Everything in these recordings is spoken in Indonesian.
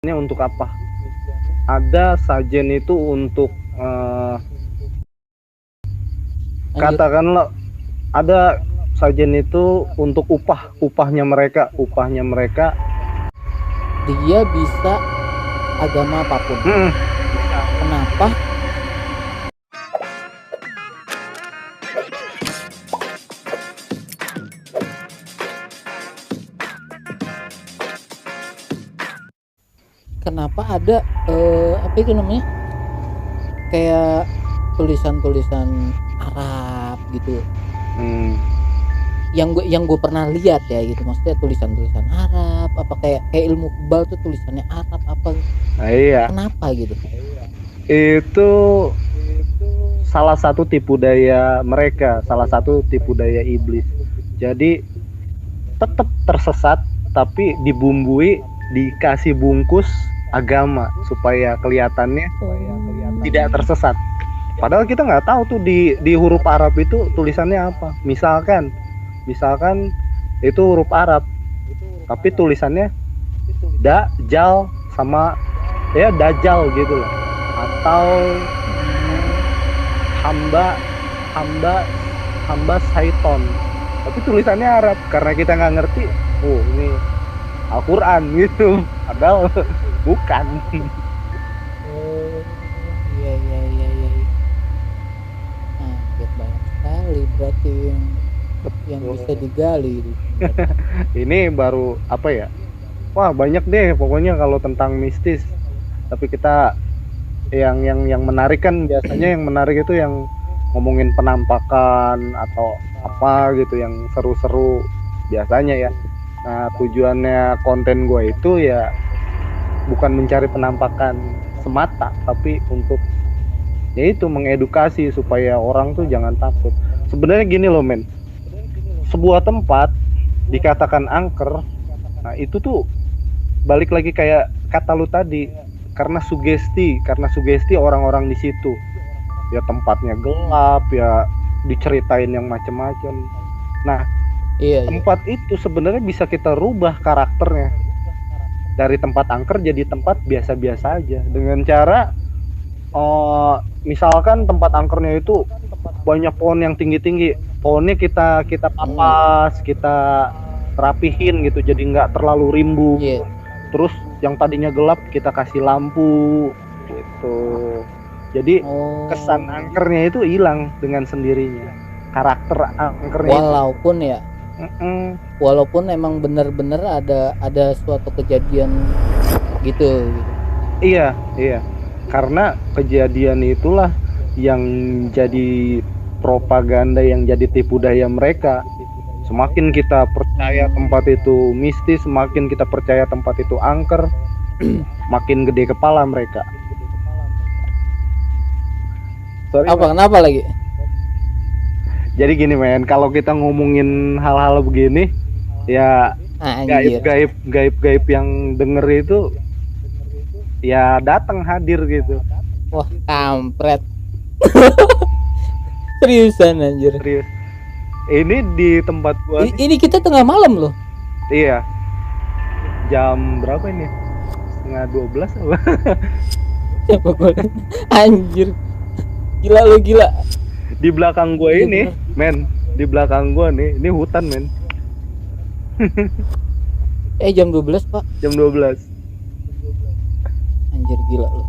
untuk apa? Ada sajen itu untuk Anjir, katakanlah ada sajen itu untuk upahnya mereka. dia bisa agama apapun. Hmm, Kenapa? Kenapa ada apa itu namanya? Kayak tulisan-tulisan Arab gitu. Yang gue pernah lihat ya gitu, maksudnya tulisan-tulisan Arab apa kayak ilmu kebal tuh tulisannya Arab apa, nah iya, kenapa gitu? itu salah satu tipu daya mereka, salah satu tipu daya iblis. Jadi tetap tersesat, tapi dibumbui, dikasih bungkus agama supaya kelihatannya tidak tersesat. Padahal kita nggak tahu tuh di huruf Arab itu tulisannya apa. Misalkan itu huruf Arab, tapi tulisannya dajal sama ya dajal gitu loh. Atau hamba hamba hamba syaiton. Tapi tulisannya Arab karena kita nggak ngerti. Oh ini Al-Quran gitu. Padahal bukan. Oh, iya iya iya iya. Hampir banyak sekali berarti yang bisa digali itu sebenarnya. Ini baru apa ya? Wah banyak deh pokoknya kalau tentang mistis. Tapi kita yang menarik kan biasanya yang menarik itu yang ngomongin penampakan atau apa gitu yang seru-seru biasanya ya. Nah tujuannya konten gue itu ya bukan mencari penampakan semata, tapi untuk yaitu mengedukasi supaya orang tuh jangan takut. Sebenarnya gini loh men, sebuah tempat dikatakan angker, nah itu tuh balik lagi kayak kata lu tadi, karena sugesti orang-orang di situ. Ya tempatnya gelap, ya diceritain yang macem-macem. Nah, Iya iya. tempat itu sebenarnya bisa kita rubah karakternya dari tempat angker jadi tempat biasa-biasa aja dengan cara misalkan tempat angkernya itu banyak pohon yang tinggi-tinggi, pohonnya kita papas, kita rapihin gitu jadi nggak terlalu rimbu. Iya. Terus yang tadinya gelap kita kasih lampu gitu, jadi kesan Oh, angkernya itu hilang dengan sendirinya, karakter angkernya itu. walaupun ya, Mm-mm. walaupun emang benar-benar ada suatu kejadian gitu gitu. Iya, iya. Karena kejadian itulah yang jadi propaganda, yang jadi tipu daya mereka. Semakin kita percaya tempat itu mistis, semakin kita percaya tempat itu angker, makin gede kepala mereka. Sorry, Apa man. kenapa lagi? Jadi gini men, kalau kita ngomongin hal-hal begini, ya Anjir. gaib yang denger itu ya datang hadir gitu. Wah, kampret. Seriusan anjir. Serius. Ini di tempat gua nih. Ini kita tengah malam loh. Iya. Jam berapa ini? Setengah 12 apa? Siapa gue? Anjir. Gila lu gila. Di belakang gua Iya ini, bener. men. Di belakang gua nih, ini hutan, men. Jam 12 pak. Jam 12. Anjir gila lu.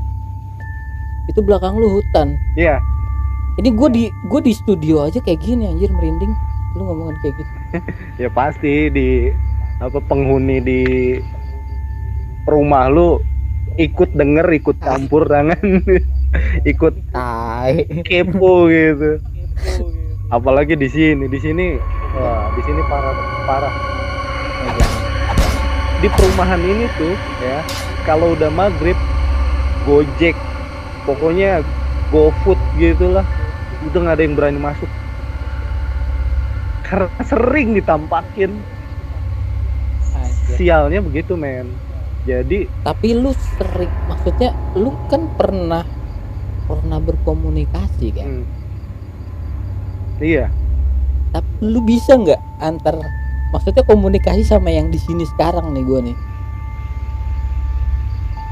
Itu belakang lu hutan. Iya. Ini gue di studio aja kayak gini anjir merinding. Lu ngomongin kayak gitu. Ya pasti di apa penghuni di rumah lu ikut denger, ikut campur tangan, ikut Tai. kepo gitu. Apalagi di sini, wah, di sini parah, parah. Di perumahan ini tuh ya, kalau udah maghrib, Gojek, pokoknya GoFood gitulah, itu nggak ada yang berani masuk karena sering ditampakin. Anjir. Sialnya begitu men. Jadi Tapi lu sering, maksudnya lu kan pernah berkomunikasi kan. iya, Tapi lu bisa nggak antar, maksudnya komunikasi sama yang di sini sekarang nih gue nih.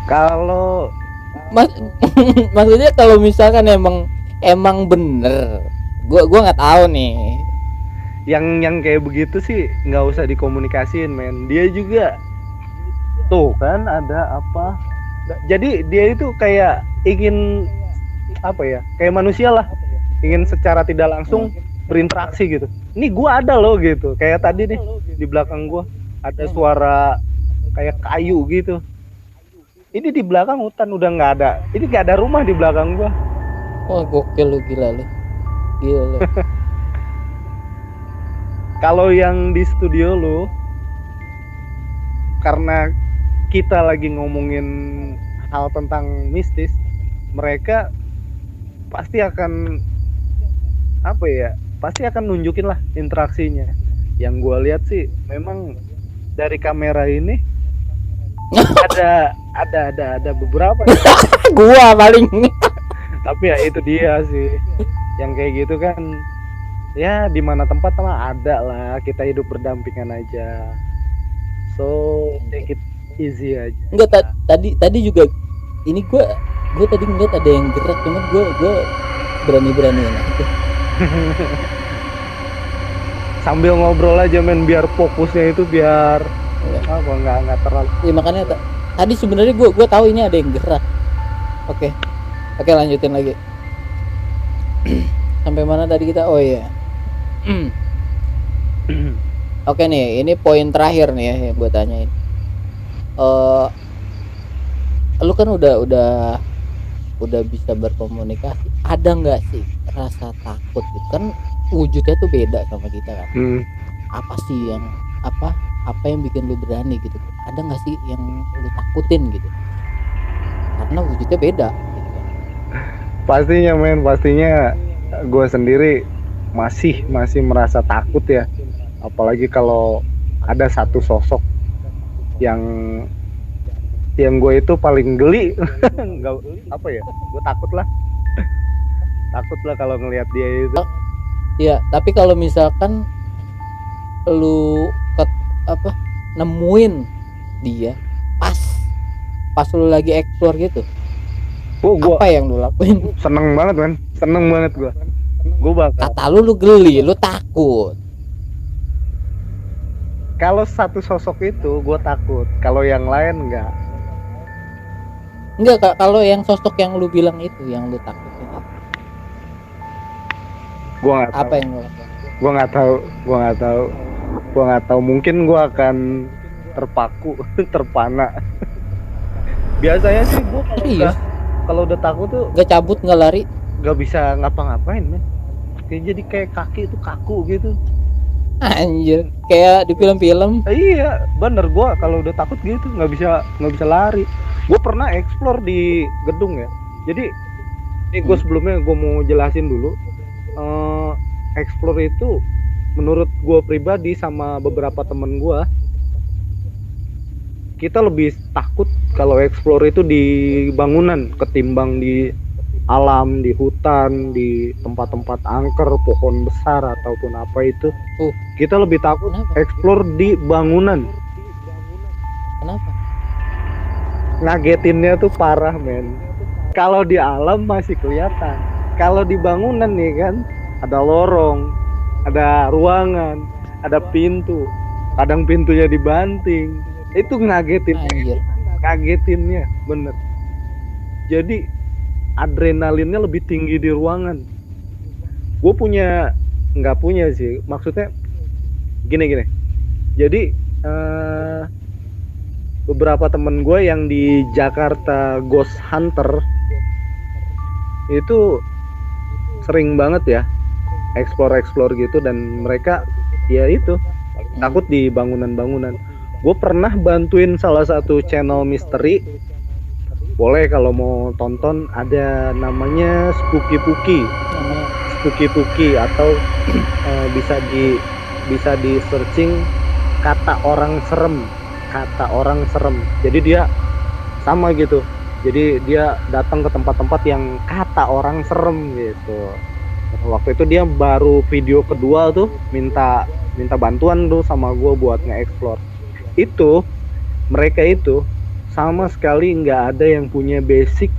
Kalau Mas, maksudnya kalau misalkan emang bener, gua nggak tahu nih. yang kayak begitu sih nggak usah dikomunikasiin, men. Dia juga tuh kan ada apa? Jadi dia itu kayak ingin apa ya? Kayak manusia lah, ingin secara tidak langsung berinteraksi gitu. Ini gua ada loh gitu. Kayak tadi nih di belakang gua ada suara kayak kayu gitu. Ini di belakang hutan udah nggak ada. Ini nggak ada rumah di belakang gua. Wah, gokil lu, gila lu. Gila lu. Kalau yang di studio lu, karena kita lagi ngomongin hal tentang mistis, mereka pasti akan apa ya? Pasti akan nunjukin lah interaksinya. Yang gua lihat sih memang dari kamera ini ada beberapa. Gua paling. Tapi ya itu dia sih. Yang kayak gitu kan ya di mana tempat mah ada lah, kita hidup berdampingan aja, so take it easy aja. Enggak, tadi juga ini gue tadi ngeliat ada yang gerak, cuman gue berani-beraniin aja. Sambil ngobrol aja, men, biar fokusnya itu biar apa nggak terlalu. Ya makanya tadi sebenarnya gue tahu ini ada yang gerak. Oke, lanjutin lagi. Sampai mana tadi kita? Oh iya. Oke nih, ini poin terakhir nih ya yang gue tanyain. Lu kan udah bisa berkomunikasi. Ada nggak sih rasa takut gitu? Kan wujudnya tuh beda sama kita kan. Apa sih yang apa yang bikin lu berani gitu? Ada nggak sih yang lu takutin gitu? Karena wujudnya beda. Gitu kan. Pastinya, men, pastinya gue sendiri masih merasa takut ya, apalagi kalau ada satu sosok yang gue itu paling geli. Nggak apa ya, gue takut lah kalau ngelihat dia itu. Ya, tapi kalau misalkan lu nemuin dia pas lu lagi explore gitu, apa yang lu lakuin? Seneng banget, men, gue bakal. Kata lu geli, lu takut. Kalau satu sosok itu gue takut, kalau yang lain enggak. Kalau yang sosok yang lu bilang itu yang lu takutin apa? Gue nggak tahu. Apa yang lu lakukan? Gue nggak tahu. Mungkin gue akan terpaku, terpana. Biasanya sih gue kalau udah takut tuh nggak cabut, nggak lari, nggak bisa ngapa-ngapain, men. Jadi kayak kaki itu kaku gitu. Anjir, kayak di film-film. Iya, bener, gua kalau udah takut gitu nggak bisa lari. Gue pernah explore di gedung ya. Jadi ini gue sebelumnya gue mau jelasin dulu. Explore itu menurut gue pribadi sama beberapa temen gue, kita lebih takut kalau explore itu di bangunan ketimbang di alam, di hutan, di tempat-tempat angker, pohon besar ataupun apa itu. Kita lebih takut explore di bangunan. Kenapa? Ngagetinnya tuh parah, men. Kalau di alam masih kelihatan, kalau di bangunan nih kan ada lorong, ada ruangan, ada pintu, kadang pintunya dibanting. Itu ngagetinnya bener. Jadi adrenalinnya lebih tinggi di ruangan. Gue nggak punya sih, maksudnya gini. Jadi beberapa temen gue yang di Jakarta Ghost Hunter itu sering banget ya explore gitu, dan mereka ya itu takut di bangunan. Gue pernah bantuin salah satu channel misteri, boleh kalau mau tonton, ada namanya Spooky Puki atau bisa di searching kata orang serem. Jadi dia sama gitu, jadi dia datang ke tempat-tempat yang kata orang serem gitu. Waktu itu dia baru video kedua tuh minta bantuan tuh sama gue buat nge-explore. Itu mereka itu sama sekali nggak ada yang punya basic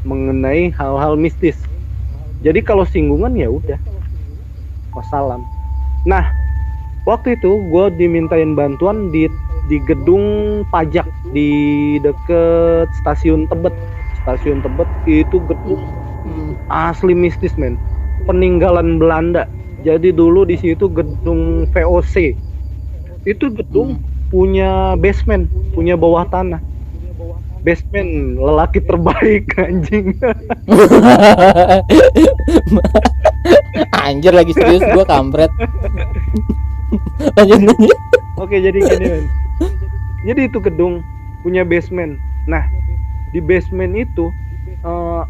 mengenai hal-hal mistis. Jadi kalau singgungan ya udah, wassalam. Nah, waktu itu gue dimintain bantuan di gedung pajak di deket stasiun Tebet. Stasiun Tebet itu gedung asli mistis, men. Peninggalan Belanda. Jadi dulu di situ gedung VOC. Itu gedung punya basement, punya bawah tanah. Basement lelaki terbaik, anjing. Anjir, lagi serius gua, kampret. Lanjut. Oke, jadi gini, men. Jadi itu gedung punya basement. Nah, di basement itu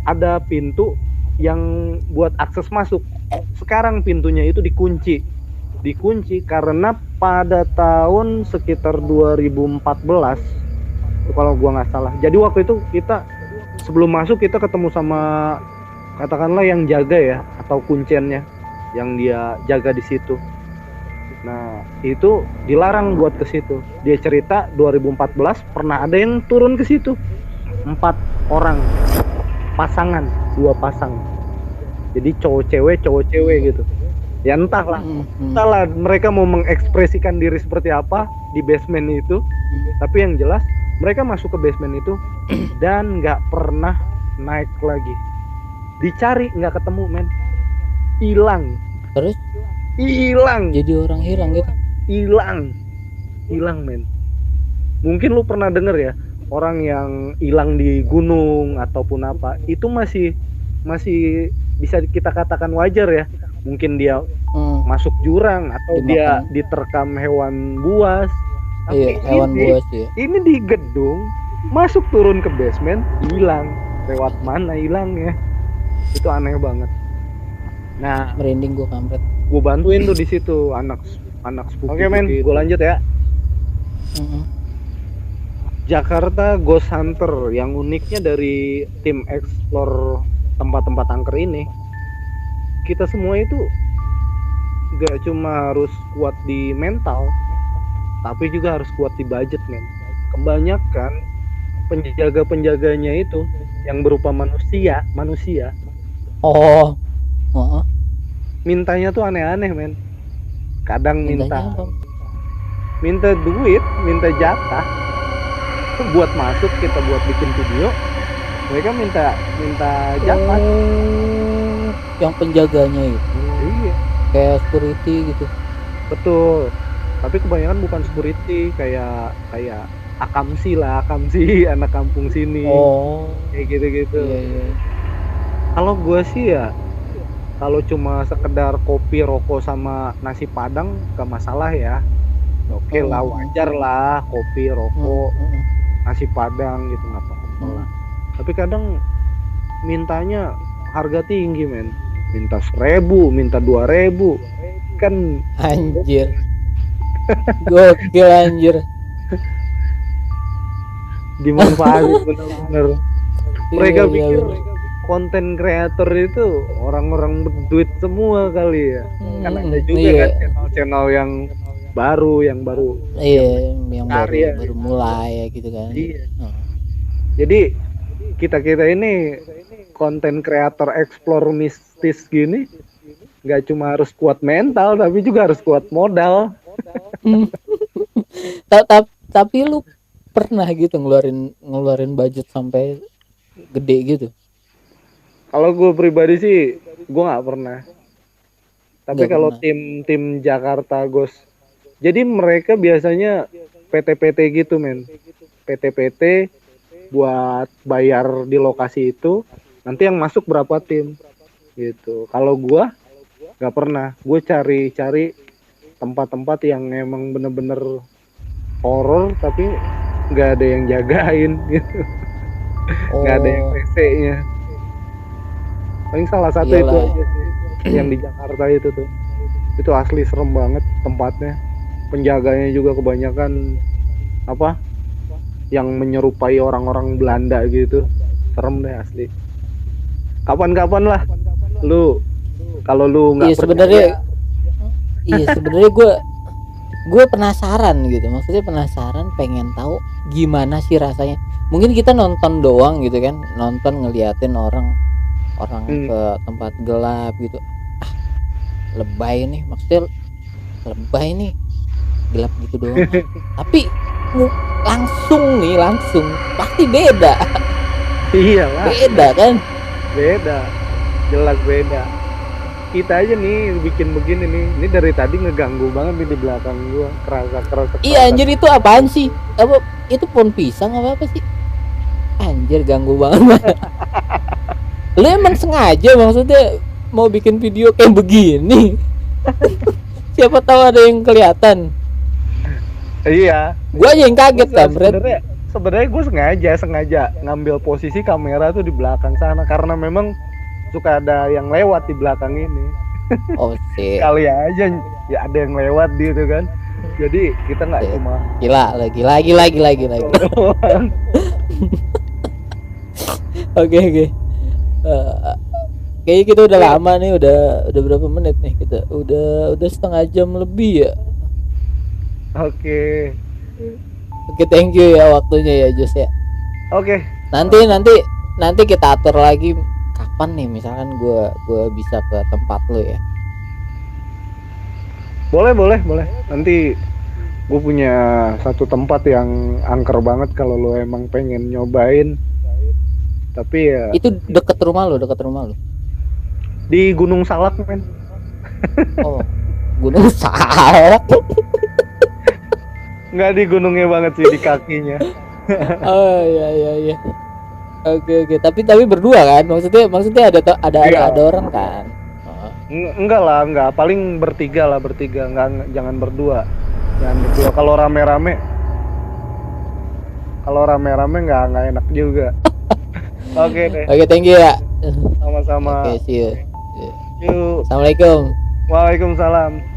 ada pintu yang buat akses masuk. Sekarang pintunya itu dikunci karena pada tahun sekitar 2014, kalau gua nggak salah. Jadi waktu itu kita sebelum masuk kita ketemu sama katakanlah yang jaga ya, atau kunciannya yang dia jaga di situ. Nah, itu dilarang buat ke situ. Dia cerita 2014 pernah ada yang turun ke situ. 4 orang pasangan, 2 pasang. Jadi cowok cewek gitu. Ya entahlah mereka mau mengekspresikan diri seperti apa di basement itu. Tapi yang jelas mereka masuk ke basement itu dan nggak pernah naik lagi. Dicari nggak ketemu, men. Hilang. Terus Hilang. jadi orang hilang gitu. Hilang, men. Mungkin lu pernah denger ya, orang yang hilang di gunung ataupun apa, itu masih bisa kita katakan wajar ya. Mungkin dia masuk jurang atau Dimakan. dia diterkam hewan buas. Iya, hewan buas ya. Ini di gedung, masuk turun ke basement, hilang. Lewat mana hilangnya? Itu aneh banget. Nah, Merinding gua, kampret. gue bantuin tuh di situ anak sepupu. Oke, men, gue lanjut ya. Jakarta Ghost Hunter, yang uniknya dari tim explore tempat-tempat angker ini, kita semua itu gak cuma harus kuat di mental, tapi juga harus kuat di budget, men. Kebanyakan penjaga-penjaganya itu yang berupa manusia Oh. mintanya tuh aneh-aneh, men. Kadang Mintanya apa? minta duit, minta jatah itu buat masuk, kita buat bikin video, mereka minta jatah. Yang penjaganya itu Iya, kayak security gitu. betul. Tapi kebanyakan bukan security, kayak akamsi anak kampung sini. Oh, Kayak gitu-gitu. iya. Kalau gue sih ya, kalau cuma sekedar kopi, rokok sama nasi padang gak masalah ya. Oke lah, wajar lah, kopi, rokok, nasi padang gitu, nggak apa-apa lah. Tapi kadang mintanya harga tinggi, men. Minta 1.000, minta 2.000, kan Anjir. Gokil, anjir. dimanfaatin bener-bener. Mereka Iya, pikir bener. konten kreator itu orang-orang berduit semua kali ya. Kan ada juga iya. kan channel-channel yang baru Iya, yang karya. baru mulai ya gitu kan. Iya. Jadi kita ini konten kreator explore mistis gini, nggak cuma harus kuat mental, tapi juga harus kuat modal. Tapi lu pernah gitu ngeluarin budget sampai gede gitu? Kalau gue pribadi sih, gue nggak pernah. Tapi Nggak kalau pernah. tim Jakarta Ghost, jadi mereka biasanya PT-PT gitu, men. PT-PT buat bayar di lokasi itu, nanti yang masuk berapa tim gitu. Kalau gue nggak pernah. Gue cari tempat-tempat yang emang bener-bener horor, tapi nggak ada yang jagain gitu. Nggak ada yang PC-nya. Paling salah satu Iyalah. itu aja sih, yang di Jakarta itu tuh. Itu asli serem banget tempatnya. Penjaganya juga kebanyakan yang menyerupai orang-orang Belanda gitu. Serem deh asli. Kapan-kapan lah lu, kalau lu nggak Iya sebenarnya gue penasaran gitu. Maksudnya penasaran, pengen tahu gimana sih rasanya mungkin kita nonton doang gitu kan, nonton ngeliatin orang ke tempat gelap gitu, lebay nih, maksudnya lebay nih, gelap gitu doang. Tapi langsung pasti beda. Iyalah, Beda kan. beda, jelas beda. Kita aja nih bikin begini nih, ini dari tadi ngeganggu banget nih di belakang gua, kerasa. Iya anjir, itu apaan sih? Apa itu pohon pisang apa sih? Anjir ganggu banget. Lu emang sengaja maksudnya mau bikin video kayak begini? Siapa tahu ada yang kelihatan. Iya, Gua aja yang kaget kampret. sebenarnya gue sengaja ngambil posisi kamera tuh di belakang sana karena memang suka ada yang lewat di belakang ini. Oh sih. Kali aja ya ada yang lewat gitu kan. Jadi kita nggak Iya. cuma Gila lagi. Oke. Kayaknya kita udah lama nih, udah berapa menit nih kita? Udah setengah jam lebih ya. Oke, Thank you ya waktunya ya Jos ya. oke. Nanti kita atur lagi kapan nih misalkan gua bisa ke tempat lo ya. Boleh. Nanti gue punya satu tempat yang angker banget kalau lo emang pengen nyobain. Tapi ya Itu deket rumah lo. di Gunung Salak, men. Oh, Gunung Salak. Nggak di gunungnya banget sih, di kakinya. Oh iya. Oke. Tapi berdua kan? Maksudnya Iya. ada orang kan? Oh. Enggak lah, enggak. Paling bertiga. Enggak, jangan berdua. Kalau rame-rame nggak enak juga. Oke deh, Oke, thank you ya. sama-sama. Oke, see you. Yuk. Assalamualaikum. Waalaikumsalam.